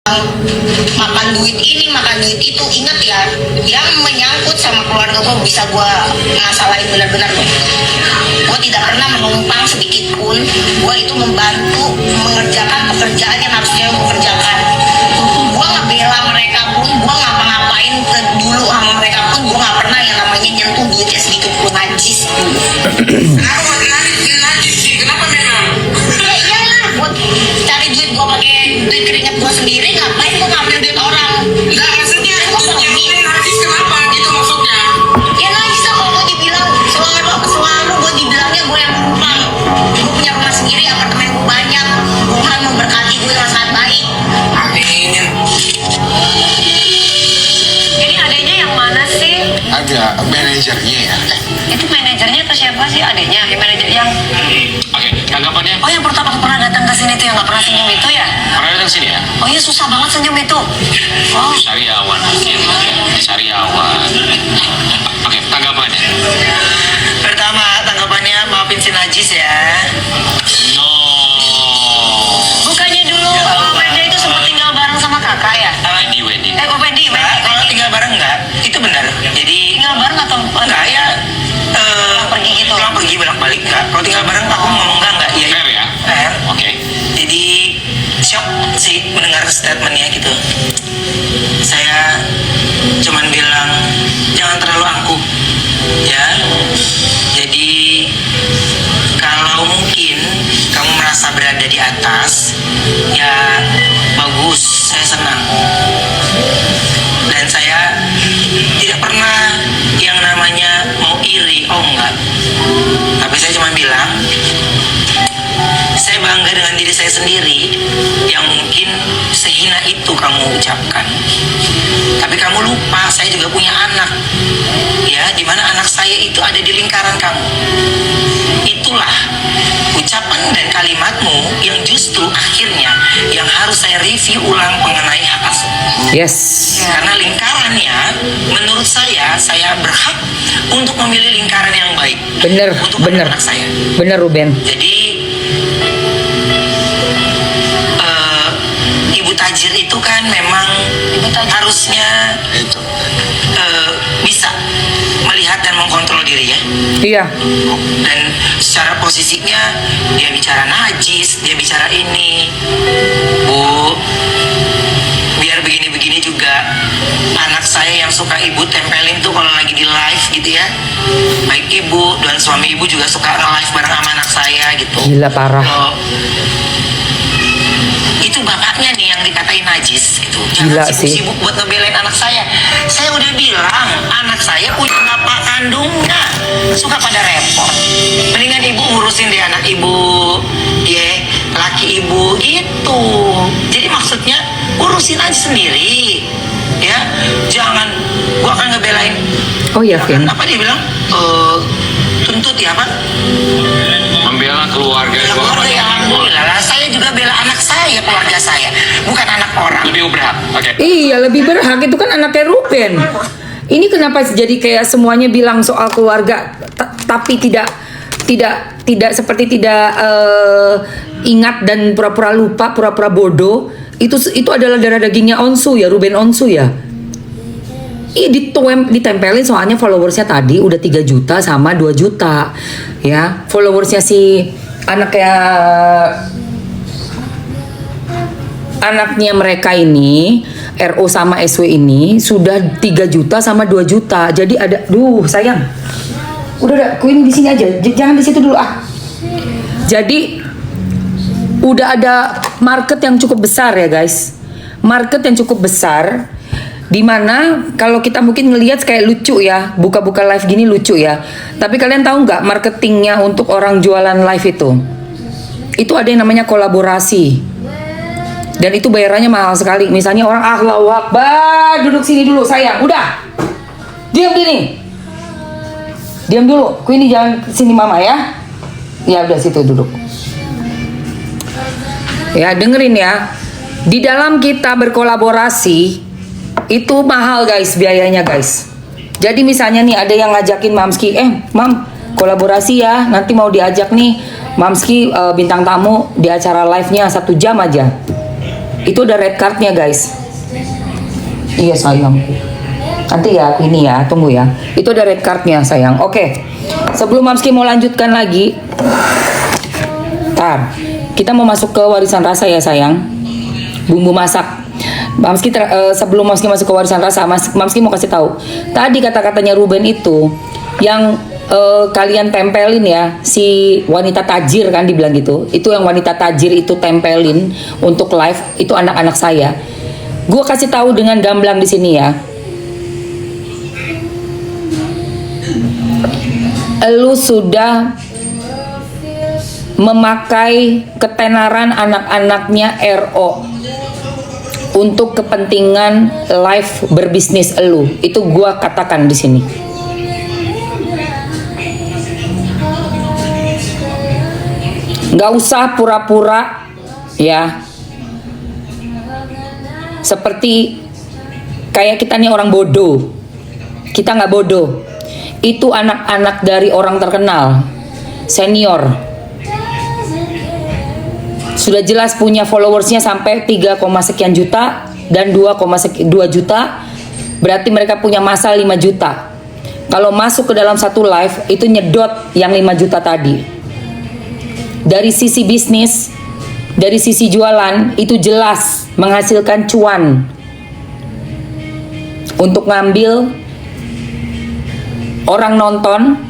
makan duit ini makan duit itu, ingat ya, yang menyangkut sama keluarga gue bisa gue ngasalahin benar-benar loh. Gue tidak pernah menumpang sedikit pun. Gue itu membantu mengerjakan pekerjaan yang harusnya gue kerjakan. Gue ngebela mereka pun, gue ngapa-ngapain ke dulu sama mereka pun, gue nggak pernah yang namanya nyentuh duitnya sedikit pun, najis dulu. Kenapa najis sih? Kenapa memang? Ya iyalah, gue cari duit, gue pakai duit keringat gue sendiri, ngapain gue ngambil duit orang? Enggak, maksudnya najis kenapa gitu maksudnya? Ya najis lah kalau gue dibilang selalu gue dibilangnya gue yang numpang. Gue punya rumah sendiri, apartemen gue banyak, Tuhan memberkati gue dengan sangat baik. Amin. Jadi adanya yang mana sih? Ada manajernya ya. Itu manajernya atau siapa sih adanya? Yang manajer yang Oke, tanggapannya oh yang pertama pernah datang ke sini tuh yang nggak pernah senyum itu ya? pernah datang sini ya? Oh iya susah banget senyum itu. Oh Sariawan mungkin, Sariawan. Oke, tanggapannya. Pertama, tanggapannya maafin si najis ya. No. bukannya dulu Wendy itu sempat tinggal bareng sama kakak ya? Wendy. Wendy. Kalau tinggal bareng enggak, itu benar. Jadi Tinggal bareng atau enggak ya. pergi gitu? Pulang pergi bolak-balik enggak. Kalau tinggal bareng aku ngomong enggak ya. Fair ya? Fair. Oke. Jadi shock sih mendengar statementnya gitu. Saya cuman bilang jangan terlalu angkuh ya. Jadi kalau mungkin kamu merasa berada di atas, ya bagus, saya senang. Dan saya tidak pernah yang namanya mau iri, oh enggak. Tapi saya cuma bilang, saya bangga dengan diri saya sendiri yang mungkin sehina itu kamu ucapkan. Tapi kamu lupa, saya juga punya anak. Ya, dimana anak saya itu ada di lingkaran kamu. Itulah ucapan dan kalimatmu yang justru akhirnya yang harus saya review ulang mengenai hak asuh. Yes. Karena lingkarannya, menurut saya berhak untuk memilih lingkaran yang baik. Bener, untuk bener. anak saya. Bener Ruben. Jadi ibu tajir itu kan memang harusnya Itu. bisa melihat dan mengkontrol diri ya. Iya. Dan secara posisinya dia bicara najis, dia bicara ini. Bu, biar begini-begini juga anak saya yang suka ibu tempelin tuh kalau lagi di live gitu ya. Baik ibu dan suami ibu juga suka live bareng sama anak saya gitu. Gila parah. Loh, itu bapaknya nih yang dikatain najis gitu. Gila Jangan sih. sibuk-sibuk buat ngebelain anak saya. Saya udah bilang anak saya punya bapak kandungnya, suka pada repot. Mendingan ibu ngurusin dia anak ibu, ya laki ibu gitu. Jadi maksudnya urusin aja sendiri, ya. Jangan gua akan ngebelain. Oh iya Vin. Apa dia bilang? Tuntut ya apa? Membela keluarga Ya, keluarga ya, alhamdulillah lah. Saya juga bela anak saya, keluarga saya, bukan anak orang. lebih berhak. Oke. Iya lebih berhak, itu kan anaknya Ruben. Ini kenapa jadi kayak semuanya bilang soal keluarga, tapi tidak seperti tidak ingat dan pura-pura lupa, pura-pura bodoh. Itu adalah darah dagingnya Onsu ya, Ruben Onsu ya. Ditempelin soalnya followersnya tadi udah 3 juta sama 2 juta ya. Followersnya si anaknya mereka ini RO sama SW ini sudah 3 juta sama 2 juta. Jadi ada sayang. Udah Queen di sini aja. Jangan di situ dulu ah. Jadi udah ada market yang cukup besar ya guys. Market yang cukup besar, dimana kalau kita mungkin ngelihat kayak lucu ya, buka-buka live gini lucu ya. Tapi kalian tahu nggak marketingnya untuk orang jualan live itu ada yang namanya kolaborasi. Dan itu bayarannya mahal sekali. Misalnya orang Allahu Akbar, duduk sini dulu sayang. Udah, diam dulu. Queenie jangan sini mama ya. Ya udah situ duduk. Ya dengerin ya. Di dalam kita berkolaborasi itu mahal guys, biayanya guys. Jadi misalnya nih ada yang ngajakin Mamski, Mam kolaborasi ya, nanti mau diajak nih Mamski bintang tamu di acara live-nya 1 jam aja. Itu ada red cardnya guys. Iya sayangku. Nanti ya aku ini ya, tunggu ya. Itu ada red cardnya sayang. Oke. Sebelum Mamski mau lanjutkan lagi, ntar kita mau masuk ke warisan rasa ya sayang. Bumbu masak. Mamski sebelum Mamski masuk ke warisan rasa, Mamski mau kasih tahu. Tadi kata-katanya Ruben itu yang kalian tempelin ya, si wanita tajir kan dibilang gitu. Itu yang wanita tajir itu tempelin untuk live itu anak-anak saya. Gue kasih tahu dengan gamblang di sini ya. Lu sudah memakai ketenaran anak-anaknya RO untuk kepentingan live berbisnis elu. Itu gue katakan di sini. Gak usah pura-pura ya, seperti kayak kita nih orang bodoh. Kita nggak bodoh. Itu anak-anak dari orang terkenal, senior. Sudah jelas punya followersnya sampai 3, sekian juta dan 2 juta. Berarti mereka punya masa 5 juta. Kalau masuk ke dalam satu live itu nyedot yang 5 juta tadi. Dari sisi bisnis, dari sisi jualan itu jelas menghasilkan cuan. Untuk ngambil orang nonton,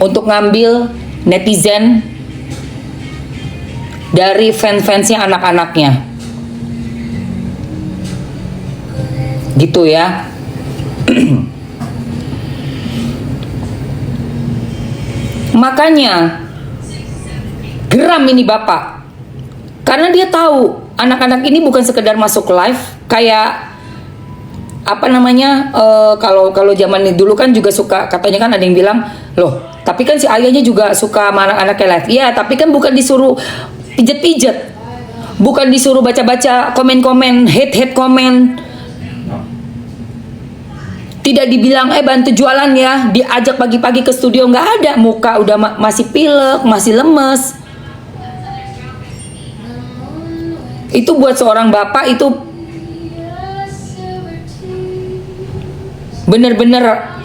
untuk ngambil netizen dari fans-fansnya anak-anaknya. Gitu ya. Makanya geram ini bapak, karena dia tahu anak-anak ini bukan sekedar masuk live kayak apa namanya, kalau zaman dulu kan juga suka, katanya kan ada yang bilang loh, tapi kan si ayahnya juga suka sama anak-anaknya live. Iya, tapi kan bukan disuruh pijet-pijet, bukan disuruh baca-baca komen-komen, hate komen. Tidak dibilang bantu jualan ya, diajak pagi-pagi ke studio, nggak ada. Muka udah masih pilek, masih lemes. Itu buat seorang bapak itu benar-benar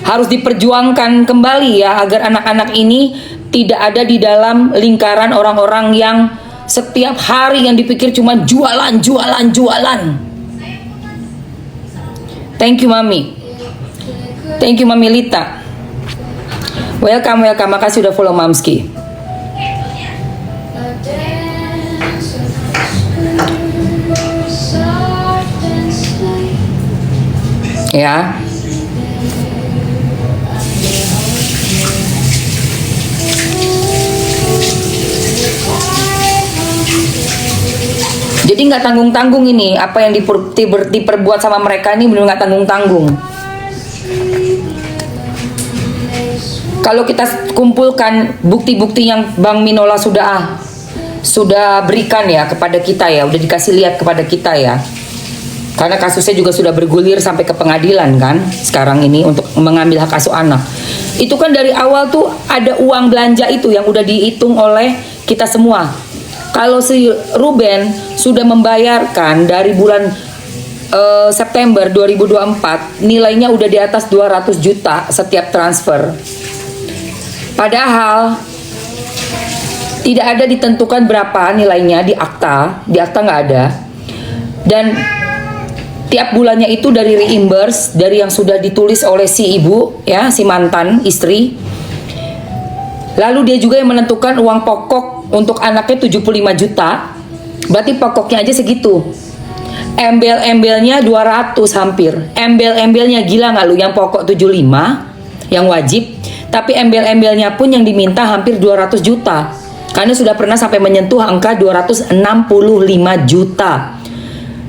harus diperjuangkan kembali ya, agar anak-anak ini tidak ada di dalam lingkaran orang-orang yang setiap hari yang dipikir cuma jualan. Thank you Mami. Thank you Mami Lita. Welcome. Makasih udah follow Mamski. Ya. Jadi nggak tanggung-tanggung ini apa yang diperbuat sama mereka ini, benar nggak tanggung-tanggung. Kalau kita kumpulkan bukti-bukti yang Bang Minola sudah berikan ya kepada kita ya, udah dikasih lihat kepada kita ya. Karena kasusnya juga sudah bergulir sampai ke pengadilan kan sekarang ini untuk mengambil hak asuh anak. Itu kan dari awal tuh ada uang belanja itu yang udah dihitung oleh kita semua. Kalau si Ruben sudah membayarkan dari bulan September 2024, nilainya udah di atas 200 juta setiap transfer. Padahal tidak ada ditentukan berapa nilainya di akta nggak ada. Dan tiap bulannya itu dari reimburse dari yang sudah ditulis oleh si ibu ya, si mantan istri. Lalu dia juga yang menentukan uang pokok untuk anaknya 75 juta. Berarti pokoknya aja segitu. Embel-embelnya 200 hampir. Embel-embelnya gila nggak lu, yang pokok 75 yang wajib, tapi embel-embelnya pun yang diminta hampir 200 juta. Karena sudah pernah sampai menyentuh angka 265 juta.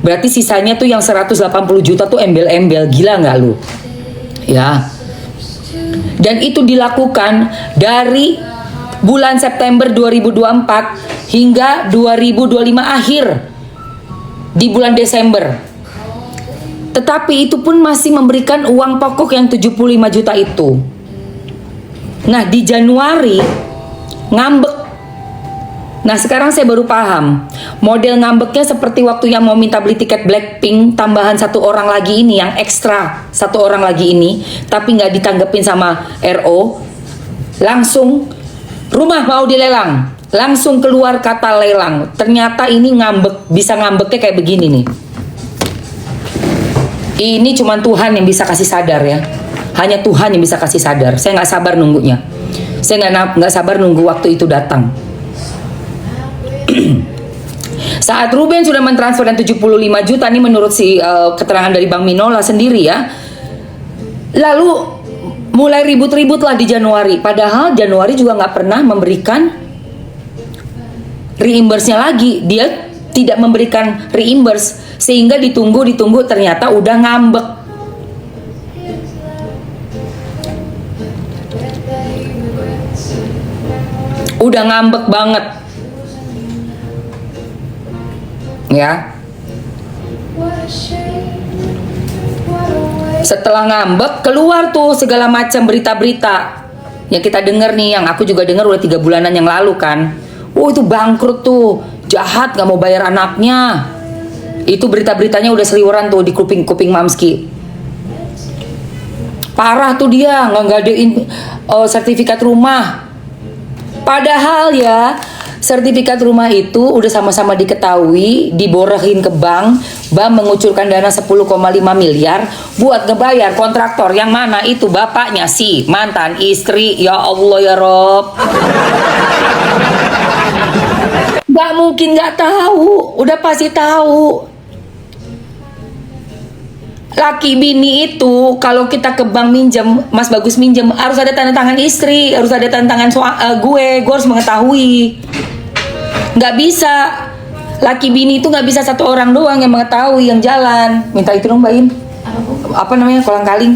Berarti sisanya tuh yang 180 juta tuh embel-embel, gila nggak lu? Ya. Dan itu dilakukan dari bulan September 2024 hingga 2025 akhir di bulan Desember. Tetapi itu pun masih memberikan uang pokok yang 75 juta itu. Nah, di Januari ngambek Nah sekarang saya baru paham. Model ngambeknya seperti waktu yang mau minta beli tiket Blackpink tambahan 1 orang lagi ini, yang ekstra 1 orang lagi ini, tapi nggak ditanggepin sama RO. Langsung rumah mau dilelang, langsung keluar kata lelang. Ternyata ini ngambek, bisa ngambeknya kayak begini nih. Ini cuman Tuhan yang bisa kasih sadar ya. Hanya Tuhan yang bisa kasih sadar. Saya nggak sabar nunggunya. Saya nggak sabar nunggu waktu itu datang. Saat Ruben sudah mentransferkan 75 juta nih menurut si keterangan dari Bang Minola sendiri ya. Lalu mulai ribut-ribut lah di Januari. Padahal Januari juga nggak pernah memberikan reimburse-nya lagi. Dia tidak memberikan reimburse sehingga ditunggu ternyata udah ngambek. Udah ngambek banget. Ya. Setelah ngambek keluar tuh segala macam berita-berita yang kita dengar nih, yang aku juga dengar udah 3 bulanan yang lalu kan. Oh itu bangkrut tuh, jahat gak mau bayar anaknya. Itu berita-beritanya udah seliweran tuh di kuping Mamski. Parah tuh dia ngadain sertifikat rumah. Padahal ya sertifikat rumah itu udah sama-sama diketahui, diborehin ke bank mengucurkan dana 10,5 miliar buat ngebayar kontraktor yang mana itu bapaknya si mantan istri. Ya Allah ya Rob. Gak mungkin gak tahu, udah pasti tahu. Laki bini itu kalau kita ke bank minjem, Mas Bagus minjem, harus ada tanda tangan istri, harus ada tanda tangan gue harus mengetahui. Nggak bisa, laki bini itu nggak bisa 1 orang doang yang mengetahui, yang jalan. Minta itu dong Mbak In. Apa namanya, kolang kaling?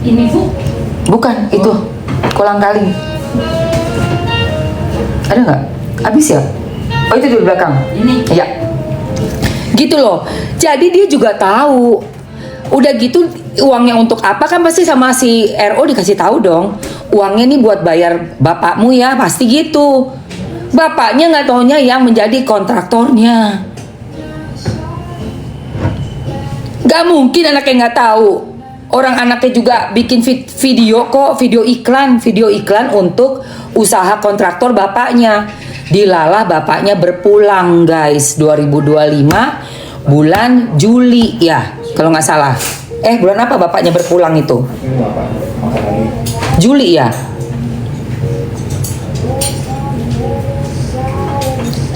Ini Bu? Bukan, itu kolang kaling. Ada nggak? Habis ya? Oh itu di belakang. Ini? Iya. Gitu loh. Jadi dia juga tahu. Udah gitu uangnya untuk apa kan pasti sama si RO dikasih tahu dong. Uangnya nih buat bayar bapakmu ya, pasti gitu. Bapaknya nggak taunya yang menjadi kontraktornya. Gak mungkin anaknya nggak tahu. Orang anaknya juga bikin video kok, video iklan untuk usaha kontraktor bapaknya. Dilalah bapaknya berpulang guys, 2025 bulan Juli ya kalau nggak salah. Bulan apa bapaknya berpulang itu? Juli ya.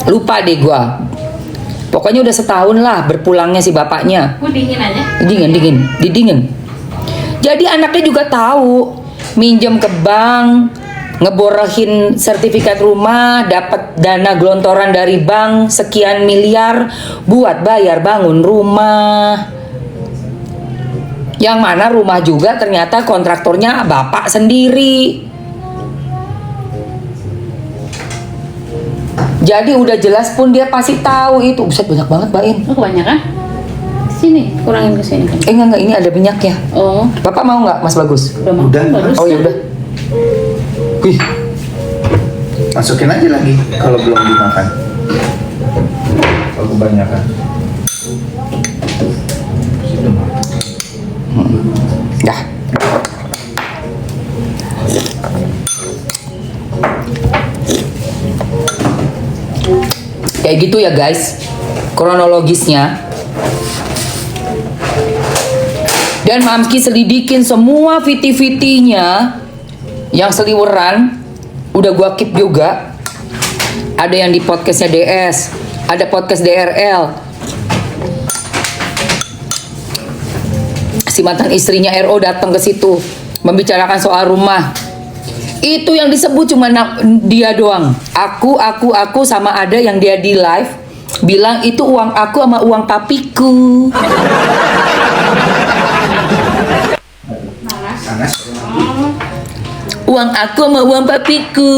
Lupa deh gua. Pokoknya udah setahun lah berpulangnya si bapaknya. Dingin aja. Dingin. Jadi anaknya juga tahu, minjem ke bank, ngeborehin sertifikat rumah, dapat dana gelontoran dari bank sekian miliar buat bayar bangun rumah. Yang mana rumah juga ternyata kontraktornya bapak sendiri. Jadi udah jelas pun dia pasti tahu itu. Buset banyak banget Mbak In. Oh, kebanyakan? Sini, kurangin ke sini. Enggak, ini ada minyaknya. Oh, Bapak mau nggak Mas Bagus? udah mau. Udah. Bagus. Oh ya udah. Wih, Masukin aja lagi kalau belum dimakan. Kalau kebanyakan. dah. Kayak gitu ya guys, kronologisnya. Dan Mamski selidikin semua viti-vitinya yang seliweran, udah gua keep juga. Ada yang di podcastnya DS, ada podcast DRL. Si mantan istrinya RO datang ke situ membicarakan soal rumah. Itu yang disebut cuma dia doang. Aku sama ada yang dia di live bilang itu uang aku sama uang papiku. Panas. Uang aku sama uang papiku.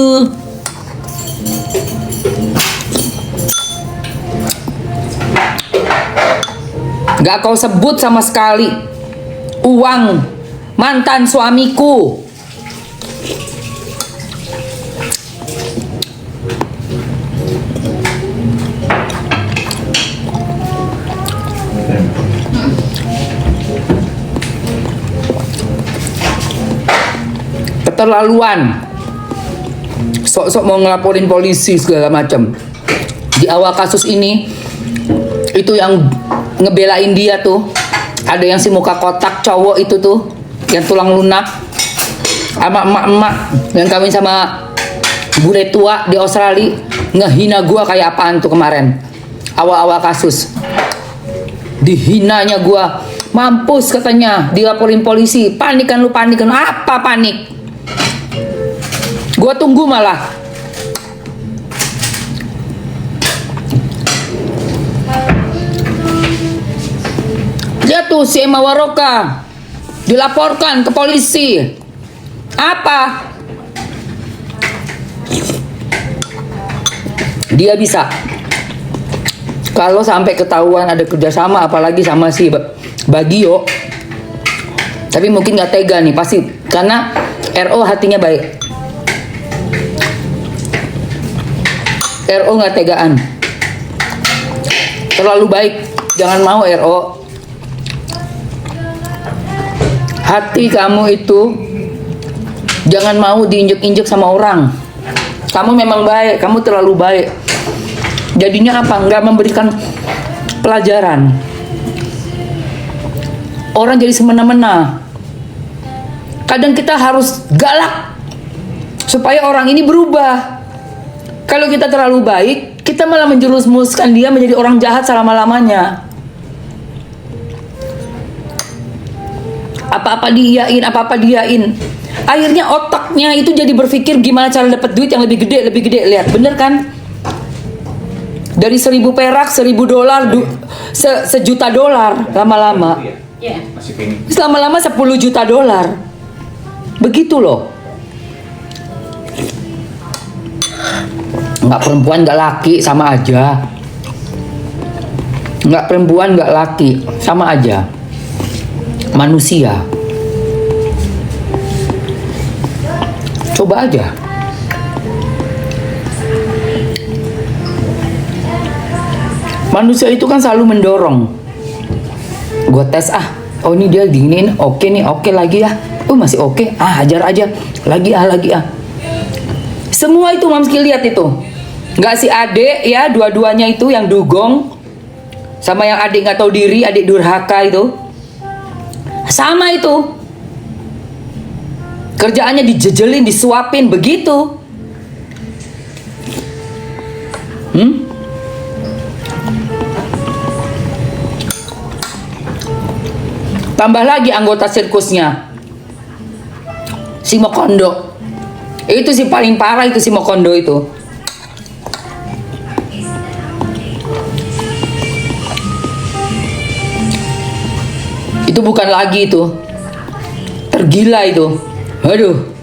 Gak kau sebut sama sekali uang mantan suamiku. keterlaluan. Sok-sok mau ngelaporin polisi segala macam. Di awal kasus ini itu yang ngebelain dia tuh, ada yang si muka kotak cowok itu tuh, yang tulang lunak, sama emak-emak yang kawin sama bule tua di Australia, ngehina gua kayak apaan tuh kemarin awal-awal kasus. Dihinanya gua, mampus katanya, dilaporin polisi. Panikan lu, panikan apa panik? Gua tunggu malah. Dia tuh si Emma Waroka dilaporkan ke polisi. Apa? Dia bisa. Kalau sampai ketahuan ada kerjasama, apalagi sama si Bagio. Tapi mungkin nggak tega nih, pasti karena RO hatinya baik. RO nggak tegaan, terlalu baik. Jangan mau RO. Hati kamu itu jangan mau diinjek-injek sama orang. Kamu memang baik, kamu terlalu baik. Jadinya apa? Nggak memberikan pelajaran. Orang jadi semena-mena. Kadang kita harus galak supaya orang ini berubah. Kalau kita terlalu baik, kita malah menjerumuskan dia menjadi orang jahat selama-lamanya. Apa-apa diiyain, apa-apa diain. Akhirnya otaknya itu jadi berpikir gimana cara dapat duit yang lebih gede, lebih gede. Lihat, bener kan? Dari 1.000 perak, 1.000 dolar, sejuta dolar lama-lama. Lama-lama 10 juta dolar. Begitu loh. Nggak perempuan nggak laki sama aja. Nggak perempuan nggak laki sama aja. Manusia. Coba aja. Manusia itu kan selalu mendorong. Gue tes oh ini dia diginiin, oke nih, oke lagi ya. Masih oke, hajar aja. Lagi ah. Semua itu Mamski lihat itu. Nggak si adek ya, dua-duanya itu yang dugong. Sama yang adik nggak tahu diri, adik durhaka itu. Sama itu. Kerjaannya dijejelin, disuapin, begitu. Tambah lagi anggota sirkusnya, si Mokondo. Itu si paling parah itu si Mokondo itu. Itu bukan lagi itu. Tergila itu. Aduh.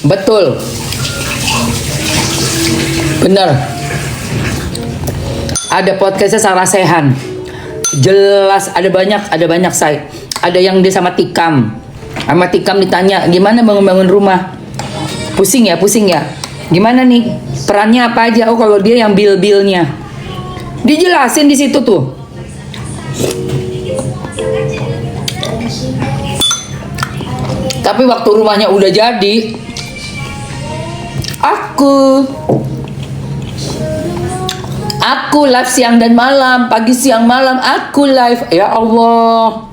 Betul. Benar. Ada podcastnya Sarah Sehan. Jelas ada banyak saya. Ada yang dia sama Tikam. Sama Tikam ditanya, "Gimana bangun-bangun rumah?" Pusing ya. Gimana nih? Perannya apa aja? Oh, kalau dia yang bil-bilnya. Dijelasin di situ tuh. Tapi waktu rumahnya udah jadi, Aku live siang dan malam, pagi siang malam aku live. Ya Allah.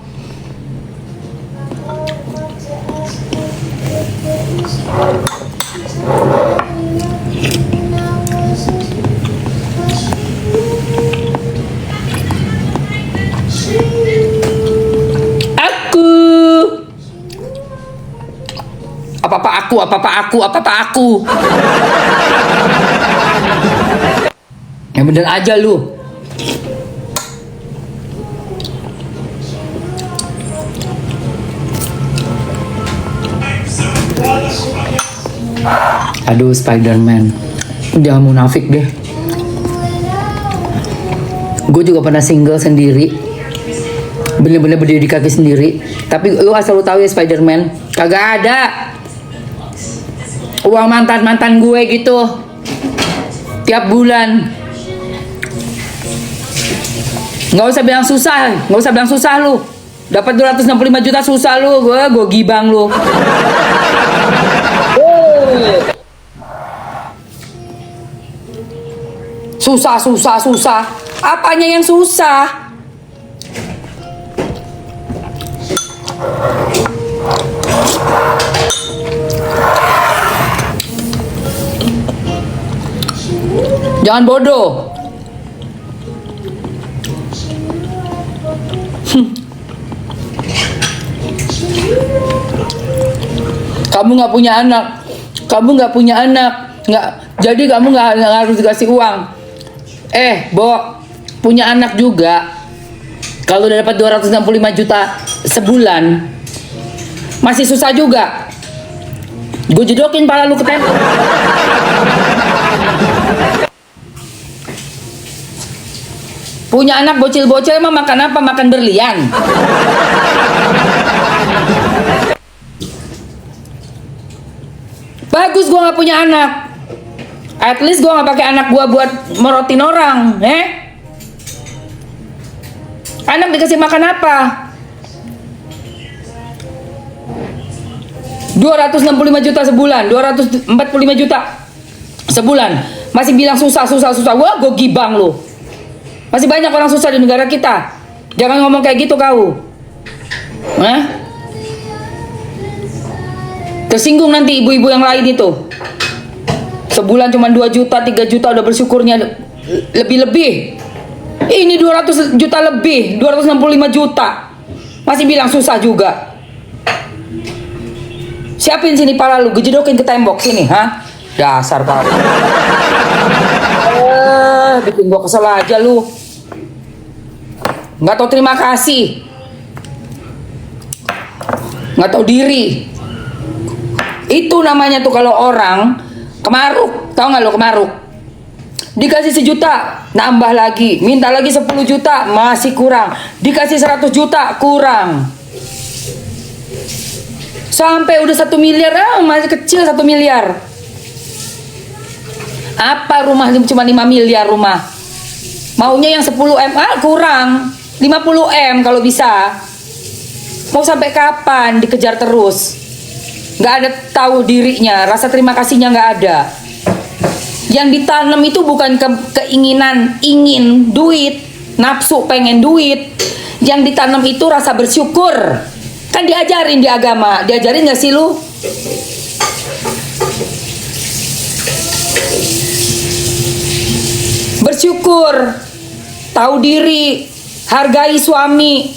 Apa-apa aku. Yang bener aja lu. Aduh, Spider-Man, jangan munafik deh. Gue juga pernah single sendiri, bener-bener berdiri di kaki sendiri. Tapi lu asal lu tahu ya, Spider-Man, kagak ada uang mantan gue gitu tiap bulan. Nggak usah bilang susah lu. Dapat 265 juta susah lu, gue gibang lu. Susah. Apanya yang susah? Jangan bodoh. Kamu nggak punya anak, jadi kamu nggak harus dikasih uang. Bo, punya anak juga. Kalau udah dapat 265 juta sebulan, masih susah juga. Gue jedokin pala lu ke tembok. Punya anak bocil-bocil emang makan apa? Makan berlian. Bagus gue nggak punya anak. At least gue nggak pakai anak gue buat merotin orang, Anak dikasih makan apa? 265 juta sebulan, 245 juta sebulan. Masih bilang susah. Wah, gue gibang lu. Masih banyak orang susah di negara kita. Jangan ngomong kayak gitu kau. Tersinggung nanti ibu-ibu yang lain itu. Sebulan cuma 2 juta, 3 juta udah bersyukurnya lebih-lebih. Ini 200 juta lebih, 265 juta. Masih bilang susah juga. Siapin sini pala lu, gejedokin ke tembok sini, Dasar kau. Bikin gua kesel aja lu. Nggak tahu terima kasih. Nggak tahu diri. Itu namanya tuh kalau orang kemaruk. Tahu nggak lo kemaruk? Dikasih 1 juta, nambah lagi. Minta lagi 10 juta, masih kurang. Dikasih 100 juta, kurang. Sampai udah 1 miliar, masih kecil 1 miliar. Apa rumah cuma 5 miliar rumah? Maunya yang 10 M, kurang. 50 M kalau bisa. Mau sampai kapan dikejar terus? Nggak ada tahu dirinya, rasa terima kasihnya nggak ada. Yang ditanam itu bukan keinginan ingin duit, nafsu pengen duit. Yang ditanam itu rasa bersyukur. Kan diajarin di agama, diajarin nggak sih lu? Bersyukur, tahu diri, hargai suami.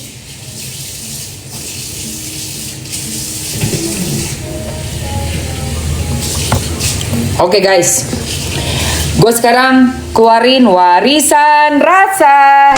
Oke guys, gue sekarang keluarin warisan rasa.